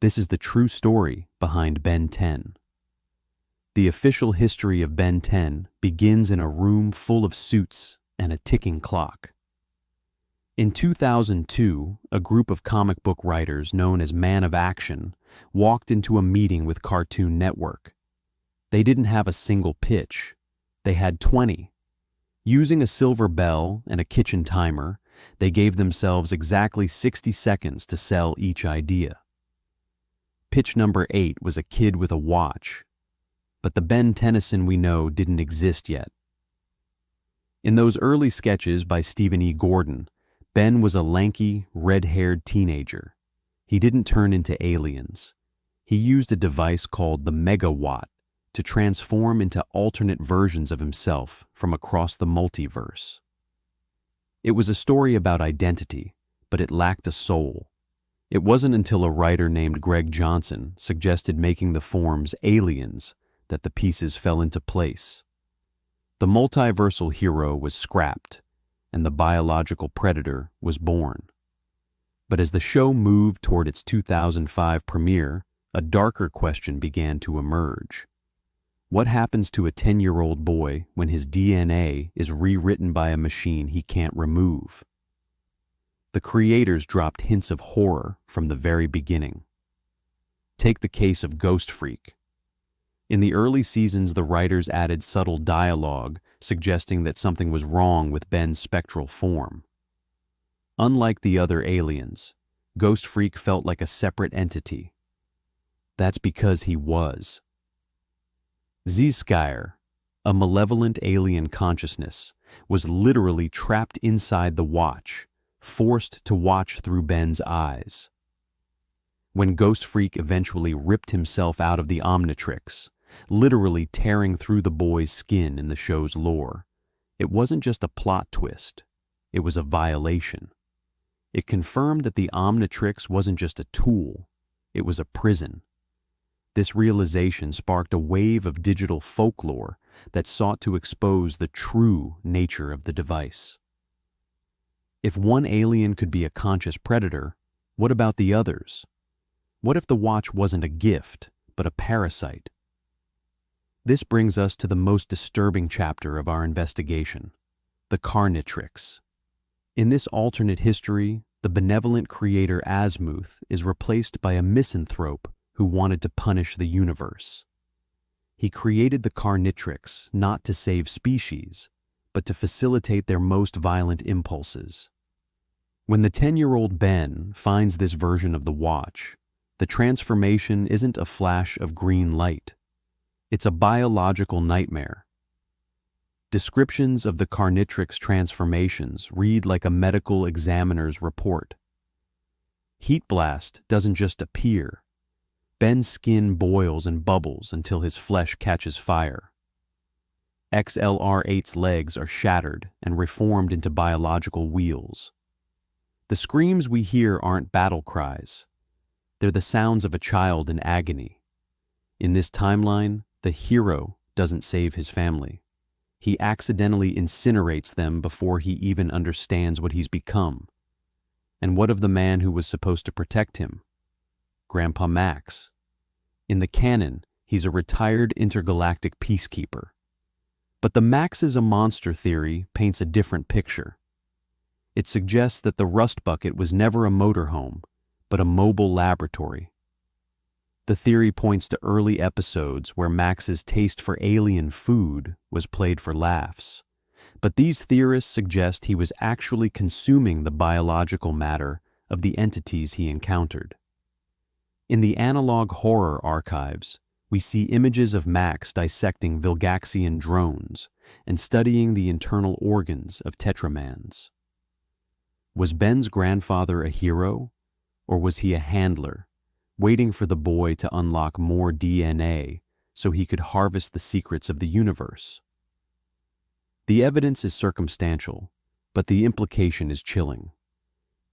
This is the true story behind Ben 10. The official history of Ben 10 begins in a room full of suits and a ticking clock. In 2002, a group of comic book writers known as Man of Action walked into a meeting with Cartoon Network. They didn't have a single pitch. They had 20. Using a silver bell and a kitchen timer, they gave themselves exactly 60 seconds to sell each idea. Pitch number 8 was a kid with a watch, but the Ben Tennyson we know didn't exist yet. In those early sketches by Stephen E. Gordon, Ben was a lanky, red-haired teenager. He didn't turn into aliens. He used a device called the Megawatt to transform into alternate versions of himself from across the multiverse. It was a story about identity, but it lacked a soul. It wasn't until a writer named Greg Johnson suggested making the forms aliens that the pieces fell into place. The multiversal hero was scrapped, and the biological predator was born. But as the show moved toward its 2005 premiere, a darker question began to emerge. What happens to a 10-year-old boy when his DNA is rewritten by a machine he can't remove? The creators dropped hints of horror from the very beginning. Take the case of Ghost Freak. In the early seasons, the writers added subtle dialogue suggesting that something was wrong with Ben's spectral form. Unlike the other aliens, Ghost Freak felt like a separate entity. That's because he was. Z-Skyer, a malevolent alien consciousness, was literally trapped inside the watch, forced to watch through Ben's eyes. When Ghost Freak eventually ripped himself out of the Omnitrix, literally tearing through the boy's skin in the show's lore, it wasn't just a plot twist, it was a violation. It confirmed that the Omnitrix wasn't just a tool, it was a prison. This realization sparked a wave of digital folklore that sought to expose the true nature of the device. If one alien could be a conscious predator, what about the others? What if the watch wasn't a gift, but a parasite? This brings us to the most disturbing chapter of our investigation, the Carnitrix. In this alternate history, the benevolent creator Asmuth is replaced by a misanthrope who wanted to punish the universe. He created the Carnitrix not to save species, but to facilitate their most violent impulses. When the 10-year-old Ben finds this version of the watch, the transformation isn't a flash of green light. It's a biological nightmare. Descriptions of the Carnitrix transformations read like a medical examiner's report. Heat blast doesn't just appear. Ben's skin boils and bubbles until his flesh catches fire. XLR8's legs are shattered and reformed into biological wheels. The screams we hear aren't battle cries. They're the sounds of a child in agony. In this timeline, the hero doesn't save his family. He accidentally incinerates them before he even understands what he's become. And what of the man who was supposed to protect him? Grandpa Max. In the canon, he's a retired intergalactic peacekeeper. But the Max is a monster theory paints a different picture. It suggests that the Rustbucket was never a motorhome, but a mobile laboratory. The theory points to early episodes where Max's taste for alien food was played for laughs, but these theorists suggest he was actually consuming the biological matter of the entities he encountered. In the analog horror archives, we see images of Max dissecting Vilgaxian drones and studying the internal organs of Tetramans. Was Ben's grandfather a hero, or was he a handler, waiting for the boy to unlock more DNA so he could harvest the secrets of the universe? The evidence is circumstantial, but the implication is chilling.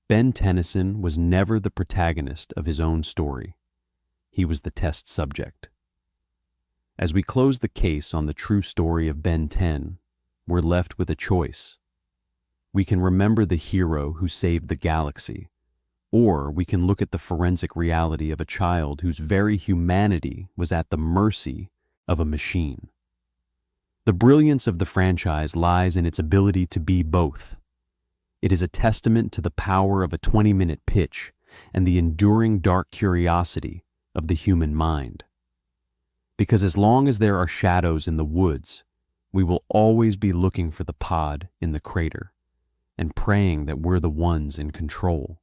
Ben Tennyson was never the protagonist of his own story. He was the test subject. As we close the case on the true story of Ben 10, we're left with a choice. We can remember the hero who saved the galaxy, Or we can look at the forensic reality of a child whose very humanity was at the mercy of a machine. The brilliance of the franchise lies in its ability to be both. It is a testament to the power of a 20-minute pitch and the enduring dark curiosity of the human mind. Because as long as there are shadows in the woods, we will always be looking for the pod in the crater and praying that we're the ones in control.